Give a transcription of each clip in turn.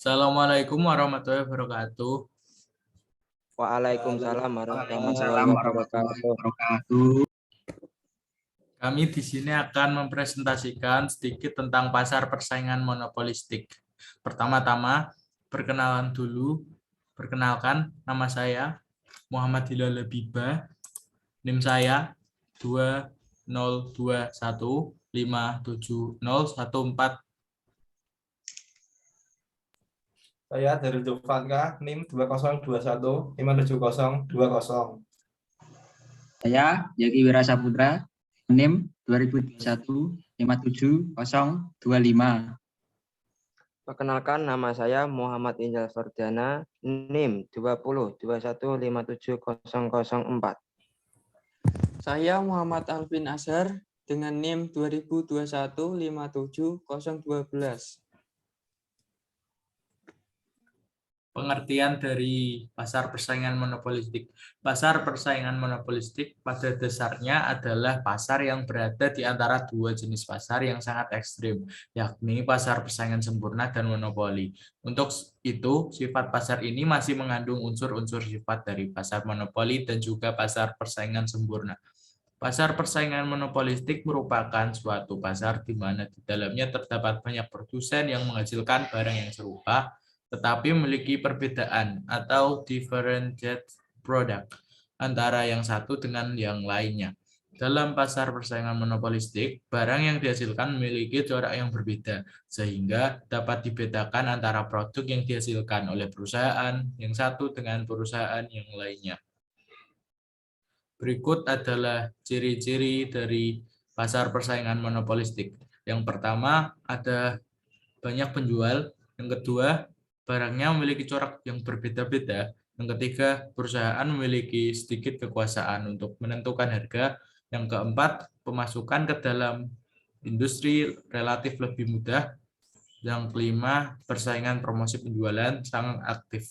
Assalamualaikum warahmatullahi wabarakatuh. Waalaikumsalam warahmatullahi Waalaikumsalam warahmatullahi wabarakatuh. wabarakatuh. Kami di sini akan mempresentasikan sedikit tentang pasar persaingan monopolistik. Pertama-tama, perkenalan dulu. Perkenalkan, nama saya Muhammad Hilal Lebibah. NIM saya 2021570114. Saya dari Jogja, NIM 2021570020. Saya Yaki Wira Saputra, NIM 2021570025. Perkenalkan, nama saya Muhammad Injal Ferdana, NIM 2021570004. Saya Muhammad Alvin Azhar dengan NIM 2021570012. Pengertian dari pasar persaingan monopolistik. Pasar persaingan monopolistik pada dasarnya adalah pasar yang berada di antara dua jenis pasar yang sangat ekstrim, yakni pasar persaingan sempurna dan monopoli. Untuk itu, sifat pasar ini masih mengandung unsur-unsur sifat dari pasar monopoli dan juga pasar persaingan sempurna. Pasar persaingan monopolistik merupakan suatu pasar di mana di dalamnya terdapat banyak produsen yang menghasilkan barang yang serupa, tetapi memiliki perbedaan atau differentiated product antara yang satu dengan yang lainnya. Dalam pasar persaingan monopolistik, barang yang dihasilkan memiliki corak yang berbeda, sehingga dapat dibedakan antara produk yang dihasilkan oleh perusahaan yang satu dengan perusahaan yang lainnya. Berikut adalah ciri-ciri dari pasar persaingan monopolistik. Yang pertama, ada banyak penjual. Yang kedua, barangnya memiliki corak yang berbeda-beda. Yang ketiga, perusahaan memiliki sedikit kekuasaan untuk menentukan harga. Yang keempat, pemasukan ke dalam industri relatif lebih mudah. Yang kelima, persaingan promosi penjualan sangat aktif.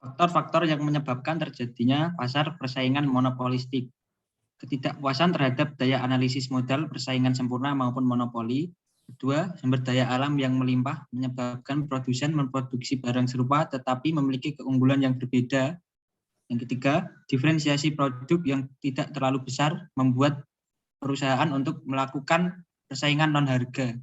Faktor-faktor yang menyebabkan terjadinya pasar persaingan monopolistik. Ketidakpuasan terhadap daya analisis modal persaingan sempurna maupun monopoli. Kedua, sumber daya alam yang melimpah menyebabkan produsen memproduksi barang serupa tetapi memiliki keunggulan yang berbeda. Yang ketiga, diferensiasi produk yang tidak terlalu besar membuat perusahaan untuk melakukan persaingan non-harga.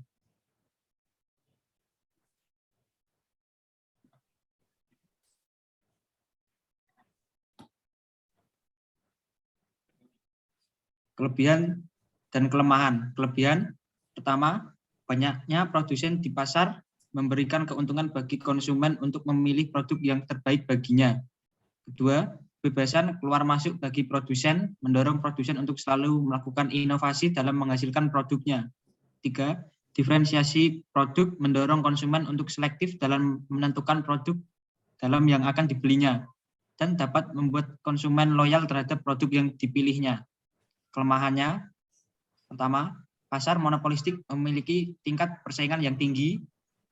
Kelebihan dan kelemahan. Kelebihan pertama, banyaknya produsen di pasar memberikan keuntungan bagi konsumen untuk memilih produk yang terbaik baginya. Kedua, kebebasan keluar masuk bagi produsen mendorong produsen untuk selalu melakukan inovasi dalam menghasilkan produknya. Tiga, diferensiasi produk mendorong konsumen untuk selektif dalam menentukan produk dalam yang akan dibelinya dan dapat membuat konsumen loyal terhadap produk yang dipilihnya. Kelemahannya, pertama, pasar monopolistik memiliki tingkat persaingan yang tinggi.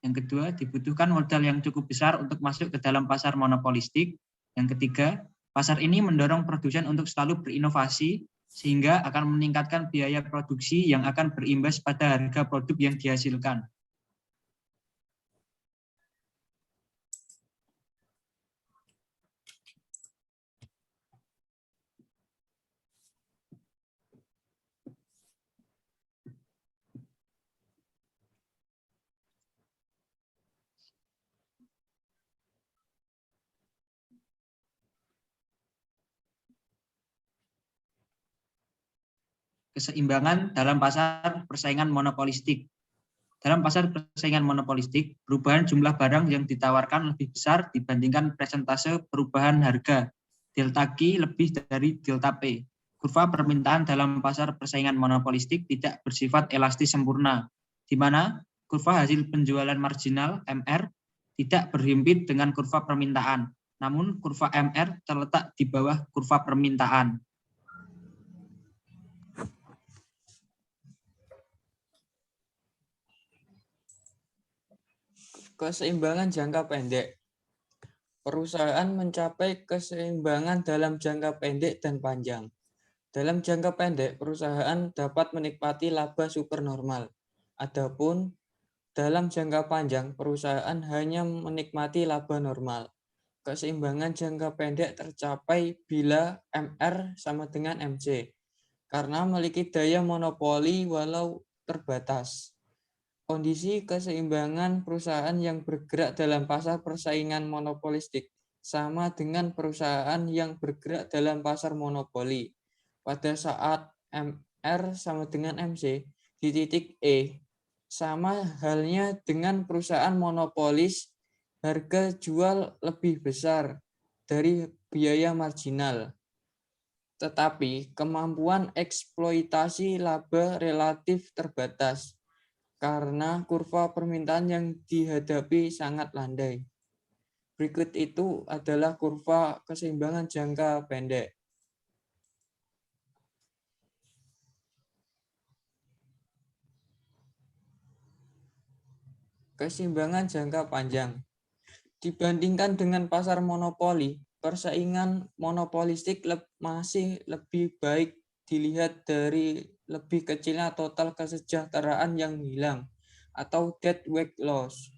Yang kedua, dibutuhkan modal yang cukup besar untuk masuk ke dalam pasar monopolistik. Yang ketiga, pasar ini mendorong produsen untuk selalu berinovasi sehingga akan meningkatkan biaya produksi yang akan berimbas pada harga produk yang dihasilkan. Keseimbangan dalam pasar persaingan monopolistik. Dalam pasar persaingan monopolistik, perubahan jumlah barang yang ditawarkan lebih besar dibandingkan persentase perubahan harga. Delta Q lebih dari delta P. Kurva permintaan dalam pasar persaingan monopolistik tidak bersifat elastis sempurna, di mana kurva hasil penjualan marginal MR tidak berhimpit dengan kurva permintaan, namun kurva MR terletak di bawah kurva permintaan. Keseimbangan jangka pendek. Perusahaan mencapai keseimbangan dalam jangka pendek dan panjang. Dalam jangka pendek, perusahaan dapat menikmati laba supernormal. Adapun dalam jangka panjang, perusahaan hanya menikmati laba normal. Keseimbangan jangka pendek tercapai bila MR sama dengan MC, karena memiliki daya monopoli walau terbatas. Kondisi keseimbangan perusahaan yang bergerak dalam pasar persaingan monopolistik sama dengan perusahaan yang bergerak dalam pasar monopoli. Pada saat MR sama dengan MC di titik E, sama halnya dengan perusahaan monopolis, harga jual lebih besar dari biaya marginal. Tetapi kemampuan eksploitasi laba relatif terbatas karena kurva permintaan yang dihadapi sangat landai. Berikut itu adalah kurva keseimbangan jangka pendek. Keseimbangan jangka panjang. Dibandingkan dengan pasar monopoli, persaingan monopolistik masih lebih baik dilihat dari lebih kecilnya total kesejahteraan yang hilang atau dead weight loss.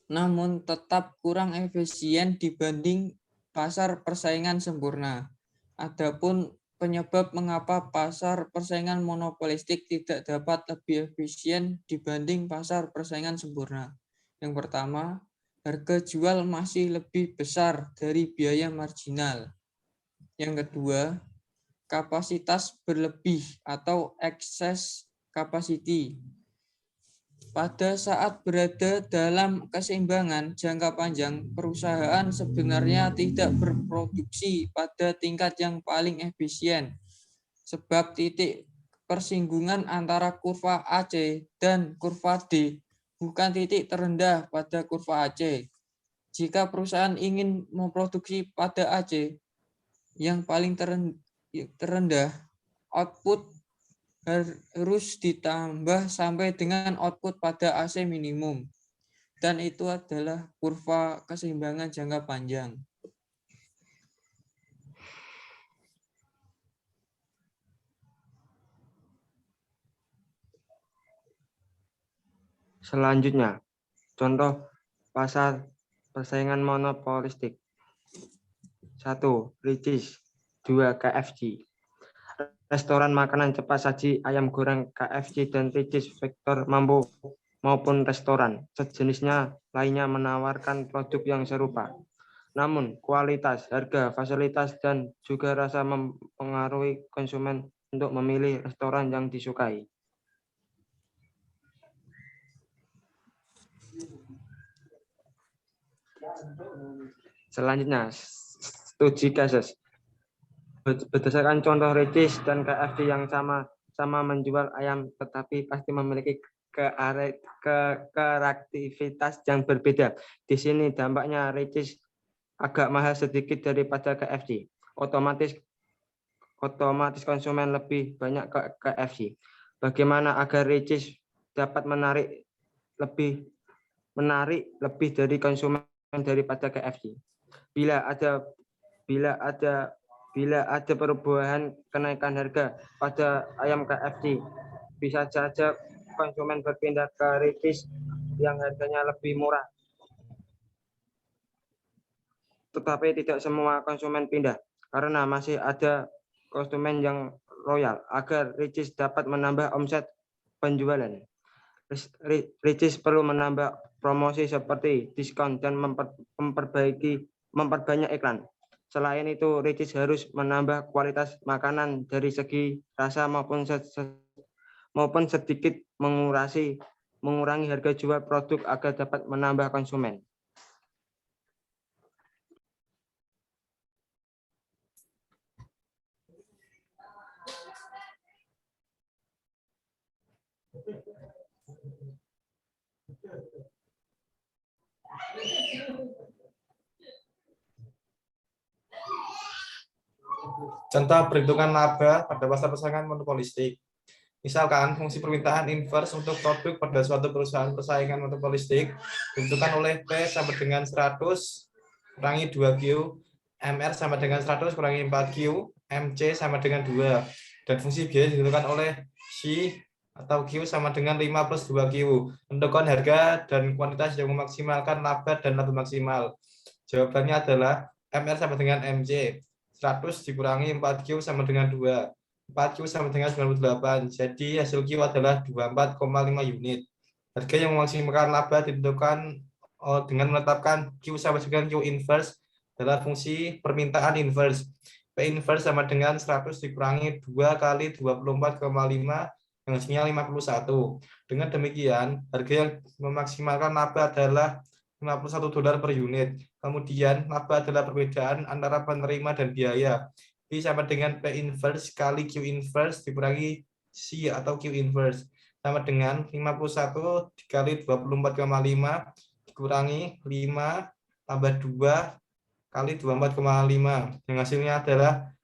Namun tetap kurang efisien dibanding pasar persaingan sempurna. Adapun penyebab mengapa pasar persaingan monopolistik tidak dapat lebih efisien dibanding pasar persaingan sempurna. Yang pertama, harga jual masih lebih besar dari biaya marginal. Yang kedua, kapasitas berlebih atau excess capacity. Pada saat berada dalam keseimbangan jangka panjang, perusahaan sebenarnya tidak berproduksi pada tingkat yang paling efisien, sebab titik persinggungan antara kurva AC dan kurva D bukan titik terendah pada kurva AC. Jika perusahaan ingin memproduksi pada AC yang paling terendah, output harus ditambah sampai dengan output pada AC minimum. Dan itu adalah kurva keseimbangan jangka panjang. Selanjutnya, contoh pasar persaingan monopolistik. 1. Ricis. 2. KFC. Restoran makanan cepat saji, ayam goreng KFC dan Ricis Vektor mampu maupun restoran sejenisnya lainnya menawarkan produk yang serupa. Namun kualitas, harga, fasilitas, dan juga rasa mempengaruhi konsumen untuk memilih restoran yang disukai. Selanjutnya, studi kasus. Berdasarkan contoh Ricis dan KFC yang sama menjual ayam, tetapi pasti memiliki kreativitas yang berbeda. Di sini dampaknya Ricis agak mahal sedikit daripada KFC. Otomatis konsumen lebih banyak ke KFC. Bagaimana agar Ricis dapat menarik lebih dari konsumen daripada KFC? Bila ada perubahan kenaikan harga pada ayam KFC, bisa saja konsumen berpindah ke Ricis yang harganya lebih murah. Tetapi tidak semua konsumen pindah, karena masih ada konsumen yang loyal. Agar Ricis dapat menambah omset penjualan, Ricis perlu menambah promosi seperti diskon dan memperbanyak iklan. Selain itu, Ricis harus menambah kualitas makanan dari segi rasa maupun sedikit mengurangi harga jual produk agar dapat menambah konsumen. Contoh perhitungan laba pada pasar persaingan monopolistik. Misalkan fungsi permintaan inverse untuk produk pada suatu perusahaan persaingan monopolistik ditentukan oleh P sama dengan 100 kurangi 2Q, MR sama dengan 100 kurangi 4Q, MC sama dengan 2. Dan fungsi biaya ditentukan oleh C atau Q sama dengan 5 plus 2Q. Tentukan harga dan kuantitas yang memaksimalkan laba dan laba maksimal. Jawabannya adalah MR sama dengan MC. 100 dikurangi 4Q sama dengan 2. 4Q sama dengan 98. Jadi hasil Q adalah 24,5 unit. Harga yang memaksimalkan laba ditentukan dengan menetapkan Q sama dengan Q inverse adalah fungsi permintaan inverse. P inverse sama dengan 100 dikurangi 2 kali 24,5 yang hasilnya 51. Dengan demikian, harga yang memaksimalkan laba adalah $51 per unit. Kemudian, laba adalah perbedaan antara penerima dan biaya. P sama dengan P inverse kali Q inverse dikurangi C atau Q inverse. Sama dengan 51 dikali 24,5 dikurangi 5 tambah 2 kali 24,5. Yang hasilnya adalah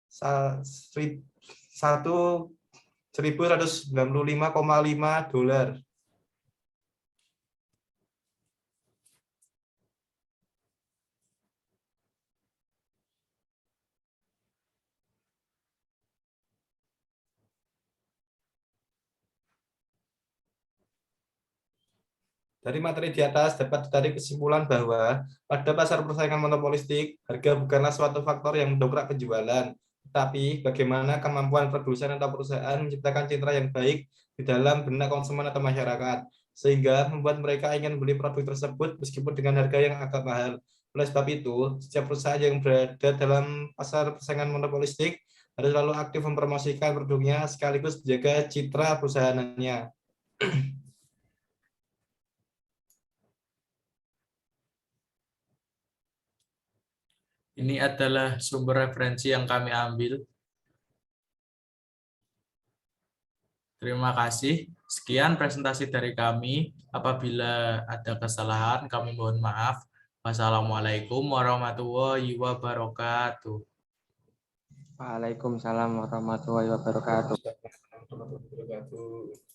1.195,5 dolar. Dari materi di atas dapat ditarik kesimpulan bahwa pada pasar persaingan monopolistik, harga bukanlah suatu faktor yang mendongkrak penjualan, tetapi bagaimana kemampuan produsen atau perusahaan menciptakan citra yang baik di dalam benak konsumen atau masyarakat, sehingga membuat mereka ingin beli produk tersebut meskipun dengan harga yang agak mahal. Oleh sebab itu, setiap perusahaan yang berada dalam pasar persaingan monopolistik harus selalu aktif mempromosikan produknya sekaligus menjaga citra perusahaannya. Ini adalah sumber referensi yang kami ambil. Terima kasih. Sekian presentasi dari kami. Apabila ada kesalahan, kami mohon maaf. Wassalamualaikum warahmatullahi wabarakatuh. Waalaikumsalam warahmatullahi wabarakatuh. Warahmatullahi wabarakatuh.